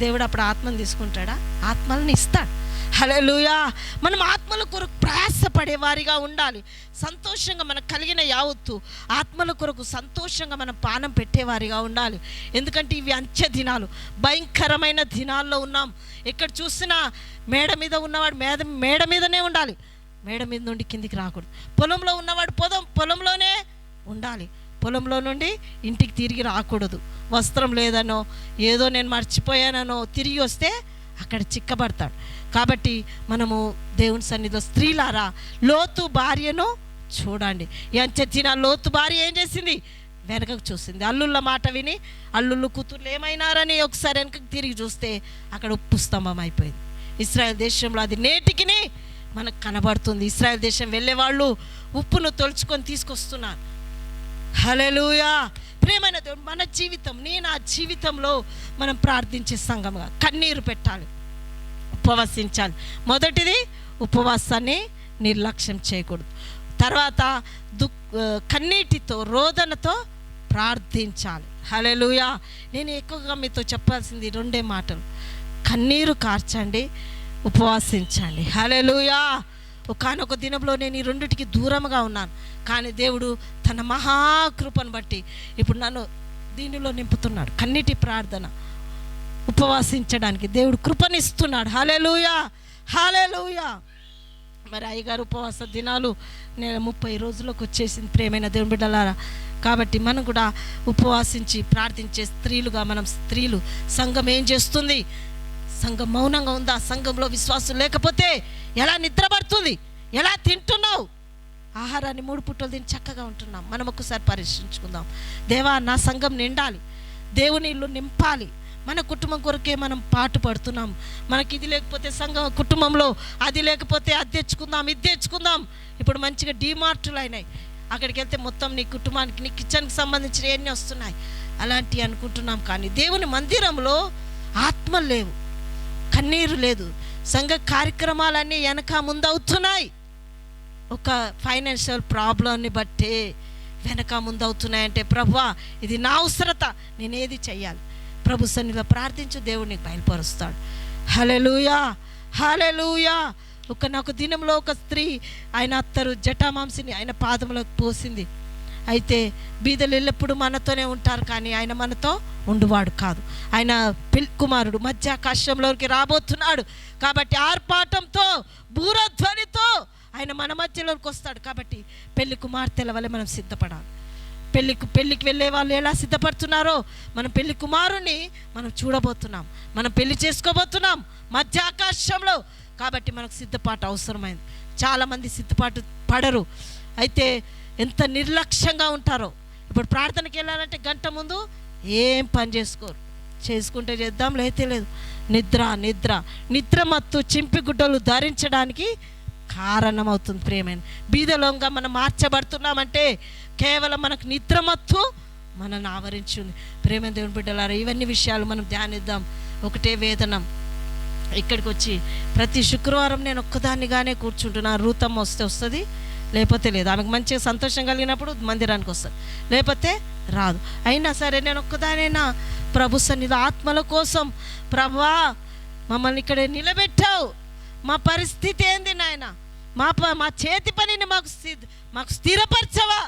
దేవుడు అప్పుడు ఆత్మను తీసుకుంటాడా? ఆత్మలను ఇస్తాడు. హల్లెలూయా. మనం ఆత్మల కొరకు ప్రయాసపడేవారిగా ఉండాలి. సంతోషంగా మనకు కలిగిన యావత్తు ఆత్మల కొరకు సంతోషంగా మనం పానం పెట్టేవారిగా ఉండాలి. ఎందుకంటే ఇవి అంత్య దినాలు, భయంకరమైన దినాల్లో ఉన్నాం. ఎక్కడ చూసినా మేడ మీద ఉన్నవాడు మేడ మీదనే ఉండాలి, మేడ మీద నుండి కిందికి రాకూడదు. పొలంలో ఉన్నవాడు పొలంలోనే ఉండాలి, పొలంలో నుండి ఇంటికి తిరిగి రాకూడదు. వస్త్రం లేదనో, ఏదో నేను మర్చిపోయానో తిరిగి వస్తే అక్కడ చిక్కబడతాడు. కాబట్టి మనము దేవుని సన్నిధిలో, స్త్రీలారా లోతు భార్యను చూడండి. ఎంచెచ్చిన లోతు భార్య ఏం చేసింది? వెనకకు చూసింది. అల్లుళ్ళ మాట విని అల్లుళ్ళు కూతుర్లు ఏమైనారని ఒకసారి వెనకకు తిరిగి చూస్తే అక్కడ ఉప్పు స్తంభం అయిపోయింది. ఇశ్రాయేల్ దేశంలో అది నేటికి మనకు కనబడుతుంది. ఇశ్రాయేల్ దేశం వెళ్ళే వాళ్ళు ఉప్పును తొలుచుకొని తీసుకొస్తున్నారు. హల్లెలూయా. ప్రియమైన దేవుడు, మన జీవితం, నా జీవితంలో మనం ప్రార్థించే సంఘంగా కన్నీరు పెట్టాలి, ఉపవసించాలి. మొదటిది ఉపవాసాన్ని నిర్లక్ష్యం చేయకూడదు. తర్వాత కన్నీటితో, రోదనతో ప్రార్థించాలి. హల్లెలూయా. నేను ఎక్కువగా మీతో చెప్పాల్సింది 2 మాటలు: కన్నీరు కార్చండి, ఉపవాసించండి. హల్లెలూయా. ఒకానొక దినంలో నేను ఈ రెండిటికి దూరంగా ఉన్నాను, కానీ దేవుడు తన మహాకృపను బట్టి ఇప్పుడు నన్ను దీనిలో నింపుతున్నాడు. కన్నీటి ప్రార్థన, ఉపవాసించడానికి దేవుడు కృపనిస్తున్నాడు. హల్లెలూయా, హల్లెలూయా. మరి అయ్యగారు ఉపవాస దినాలు నేను 30 రోజులకు వచ్చేసింది ప్రియమైన దేవుని బిడ్డలారా. కాబట్టి మనం కూడా ఉపవాసించి ప్రార్థించే స్త్రీలుగా, మనం స్త్రీలు సంఘం ఏం చేస్తుంది? సంఘం మౌనంగా ఉందా? సంఘంలో విశ్వాసం లేకపోతే ఎలా నిద్రపడుతుంది? ఎలా తింటున్నావు? ఆహారాన్ని 3 పూటలు తిని చక్కగా ఉంటున్నాం. మనం ఒకసారి పరీక్షించుకుందాం. దేవా, నా సంఘం నిండాలి, దేవుని ఇల్లు నింపాలి. మన కుటుంబం కొరకే మనం పాటు పడుతున్నాం. మనకి ఇది లేకపోతే సంఘం, కుటుంబంలో అది లేకపోతే అది తెచ్చుకుందాం, ఇది తెచ్చుకుందాం. ఇప్పుడు మంచిగా డీమార్టులు అయినాయి, అక్కడికి వెళ్తే మొత్తం నీ కుటుంబానికి, నీ కిచెన్కి సంబంధించిన ఎన్ని వస్తున్నాయి, అలాంటివి అనుకుంటున్నాం. కానీ దేవుని మందిరంలో ఆత్మలు లేవు, కన్నీరు లేదు. సంఘ కార్యక్రమాలన్నీ వెనక ముందు అవుతున్నాయి. ఒక ఫైనాన్షియల్ ప్రాబ్లంని బట్టే వెనక ముందు అవుతున్నాయంటే, ప్రభువా ఇది నా అవసరత, నేనేది చెయ్యాలి? ప్రభు సన్నిధిలో ప్రార్థించు, దేవుడు నీకు బయలుపరుస్తాడు. హల్లెలూయా, హల్లెలూయా. ఒక దినంలో ఒక స్త్రీ ఆయన అత్తరు జటామాంసిని ఆయన పాదములకు పోసింది. అయితే బీదలు ఎల్లప్పుడూ మనతోనే ఉంటారు, కానీ ఆయన మనతో ఉండువాడు కాదు. ఆయన పెళ్లి కుమారుడు మధ్యాకాశంలోకి రాబోతున్నాడు. కాబట్టి ఆర్పాటంతో, బూరధ్వనితో ఆయన మన మధ్యలోకి వస్తాడు. కాబట్టి పెళ్లి కుమార్తెల వల్ల మనం సిద్ధపడాలి. పెళ్ళికి వెళ్ళే వాళ్ళు ఎలా సిద్ధపడుతున్నారో, మనం పెళ్లి కుమారుని మనం చూడబోతున్నాం, మనం పెళ్లి చేసుకోబోతున్నాం మధ్య ఆకాశంలో. కాబట్టి మనకు సిద్ధపాటు అవసరమైంది. చాలామంది సిద్ధపాటు పడరు, అయితే ఎంత నిర్లక్ష్యంగా ఉంటారో. ఇప్పుడు ప్రార్థనకి వెళ్ళాలంటే గంట ముందు ఏం పని చేసుకోరు, చేసుకుంటే చేద్దాం, లేతే లేదు. నిద్ర మత్తు చింపిగుడ్డలు ధరించడానికి కారణమవుతుంది. ప్రియమైన బీదలోంగా మనం మార్చబడుతున్నామంటే కేవలం మనకు నిద్రమత్తు మనల్ని ఆవరించింది. ప్రేమ దేవుని బిడ్డలారా, ఇవన్నీ విషయాలు మనం ధ్యానిద్దాం. ఒకటే వేదనం. ఇక్కడికి వచ్చి ప్రతి శుక్రవారం నేను ఒక్కదాన్నిగానే కూర్చుంటున్నాను. రూతమ్మ వస్తే వస్తుంది, లేకపోతే లేదు. ఆమెకు మంచిగా సంతోషం కలిగినప్పుడు మందిరానికి వస్తుంది, లేకపోతే రాదు. అయినా సరే నేను ఒక్కదానైనా ప్రభు సన్నిధిలో ఆత్మల కోసం, ప్రభువా మమ్మల్ని ఇక్కడ నిలబెట్టావు, మా పరిస్థితి ఏంది నాయన, మా చేతి పనిని మాకు స్థిరపరచవా?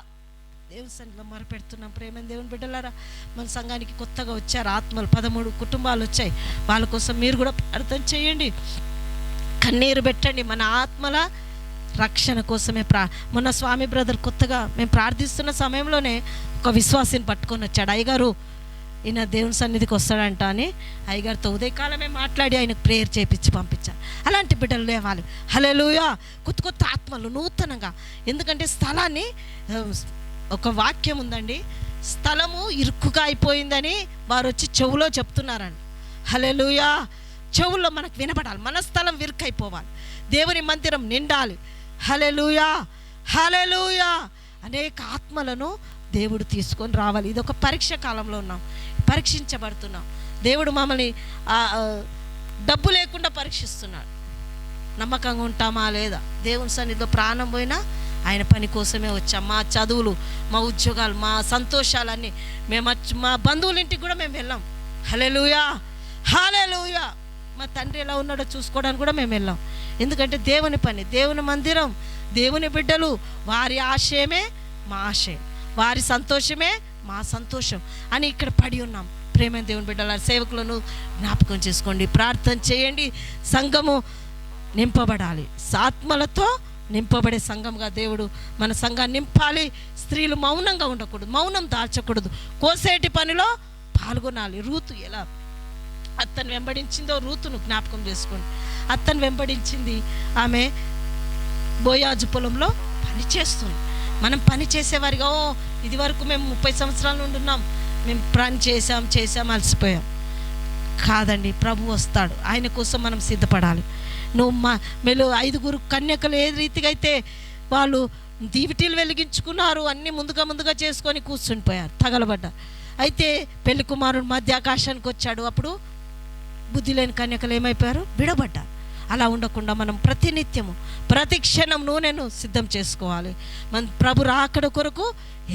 దేవుని సన్నిధిలో మొరపెడుతున్నాం. ప్రేమ దేవుని బిడ్డలారా, మన సంఘానికి కొత్తగా వచ్చారు ఆత్మలు, 13 కుటుంబాలు వచ్చాయి. వాళ్ళ కోసం మీరు కూడా ప్రార్థన చేయండి, కన్నీరు పెట్టండి. మన ఆత్మల రక్షణ కోసమే మొన్న స్వామి బ్రదర్ కొత్తగా మేము ప్రార్థిస్తున్న సమయంలోనే ఒక విశ్వాసిని పట్టుకొని వచ్చాడు. అయ్యగారు ఈయన దేవుని సన్నిధికి వస్తాడంట అని అయ్యగారితో ఉదయకాలమే మాట్లాడి ఆయనకు ప్రేయర్ చేయించి పంపించారు. అలాంటి బిడ్డలు లేవాలి. హల్లెలూయా. కొత్త ఆత్మలు నూతనంగా. ఎందుకంటే స్థలాన్ని, ఒక వాక్యం ఉందండి, స్థలము ఇరుకుగా అయిపోయిందని వారు వచ్చి చెవులో చెప్తున్నారండి. హల్లెలూయా. చెవుల్లో మనకు వినపడాలి, మన స్థలం విరుకైపోవాలి, దేవుని మందిరం నిండాలి. హల్లెలూయా, హల్లెలూయా. అనేక ఆత్మలను దేవుడు తీసుకొని రావాలి. ఇది ఒక పరీక్ష కాలంలో ఉన్నాం, పరీక్షించబడుతున్నాం. దేవుడు మమ్మల్ని డబ్బు లేకుండా పరీక్షిస్తున్నాడు. నమ్మకంగా ఉంటామా లేదా? దేవుని సన్నిధిలో ప్రాణం పోయినా ఆయన పని కోసమే వచ్చాం. మా చదువులు, మా ఉద్యోగాలు, మా సంతోషాలన్నీ మా బంధువుల ఇంటికి కూడా మేము వెళ్ళాం. హల్లెలూయా, హల్లెలూయా. మా తండ్రి ఎలా ఉన్నాడో చూసుకోవడానికి కూడా మేము వెళ్ళాం. ఎందుకంటే దేవుని పని, దేవుని మందిరం, దేవుని బిడ్డలు, వారి ఆశయమే మా ఆశయం, వారి సంతోషమే మా సంతోషం అని ఇక్కడ పడి ఉన్నాం. ప్రేమ దేవుని బిడ్డల సేవకులను జ్ఞాపకం చేసుకోండి, ప్రార్థన చేయండి. సంఘము నింపబడాలి, ఆత్మలతో నింపబడే సంఘంగా దేవుడు మన సంఘాన్ని నింపాలి. స్త్రీలు మౌనంగా ఉండకూడదు, మౌనం దాల్చకూడదు, కోసేటి పనిలో పాల్గొనాలి. రూతు ఎలా అత్తను వెంబడించిందో రూతును జ్ఞాపకం చేసుకోండి. అత్తను వెంబడించింది, ఆమె బోయాజు పొలంలో పని చేస్తుంది. మనం పని చేసేవారిగా, ఇది వరకు మేము 30 సంవత్సరాల నుండి ఉన్నాం, మేము పని చేసాం అలసిపోయాం. కాదండి, ప్రభు వస్తాడు, ఆయన కోసం మనం సిద్ధపడాలి. మీరు 5 కన్యకలు ఏ రీతిగా అయితే వాళ్ళు దీవిటీలు వెలిగించుకున్నారు, అన్నీ ముందుగా చేసుకొని కూర్చునిపోయారు, తగలబడ్డారు. అయితే పెళ్లి కుమారుడు మధ్య ఆకాశానికి వచ్చాడు, అప్పుడు బుద్ధి లేని కన్యకలు ఏమైపోయారు? విడబడ్డారు. అలా ఉండకుండా మనం ప్రతినిత్యము, ప్రతి క్షణం నూనెను సిద్ధం చేసుకోవాలి. మన ప్రభు రాకడ కొరకు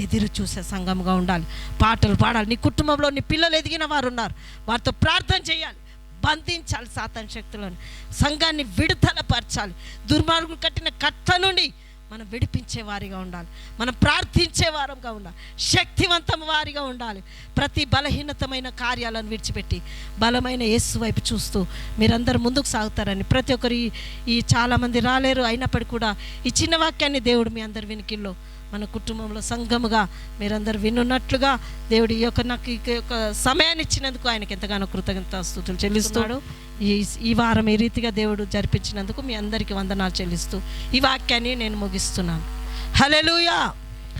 ఎదురు చూసే సంఘంగా ఉండాలి. పాటలు పాడాలి. నీ కుటుంబంలో నీ పిల్లలు ఎదిగిన వారు ఉన్నారు, వారితో ప్రార్థన చేయాలి, బంధించాలి సాతాను శక్తులను, సంఘాన్ని విడుదలపరచాలి. దుర్మార్గులు కట్టిన కట్ట నుండి మనం విడిపించే వారిగా ఉండాలి, మనం ప్రార్థించే వారంగా ఉండాలి, శక్తివంతం వారిగా ఉండాలి. ప్రతి బలహీనతమైన కార్యాలను విడిచిపెట్టి బలమైన యేసు వైపు చూస్తూ మీరందరూ ముందుకు సాగుతారని, ప్రతి ఒక్కరు ఈ చాలామంది రాలేరు అయినప్పటికీ కూడా ఈ చిన్న వాక్యాన్ని దేవుడు మీ అందరి వినికిల్లో మన కుటుంబంలో సంఘముగా మీరందరూ వినున్నట్లుగా దేవుడు ఈ యొక్క సమయాన్ని ఇచ్చినందుకు ఆయనకి ఎంతగానో కృతజ్ఞతాస్తుతులు చెల్లిస్తున్నాడు. ఈ వారం ఈ రీతిగా దేవుడు జరిపించినందుకు మీ అందరికీ వందనాలు చెల్లిస్తూ ఈ వాక్యాన్ని నేను ముగిస్తున్నాను. హల్లెలూయా.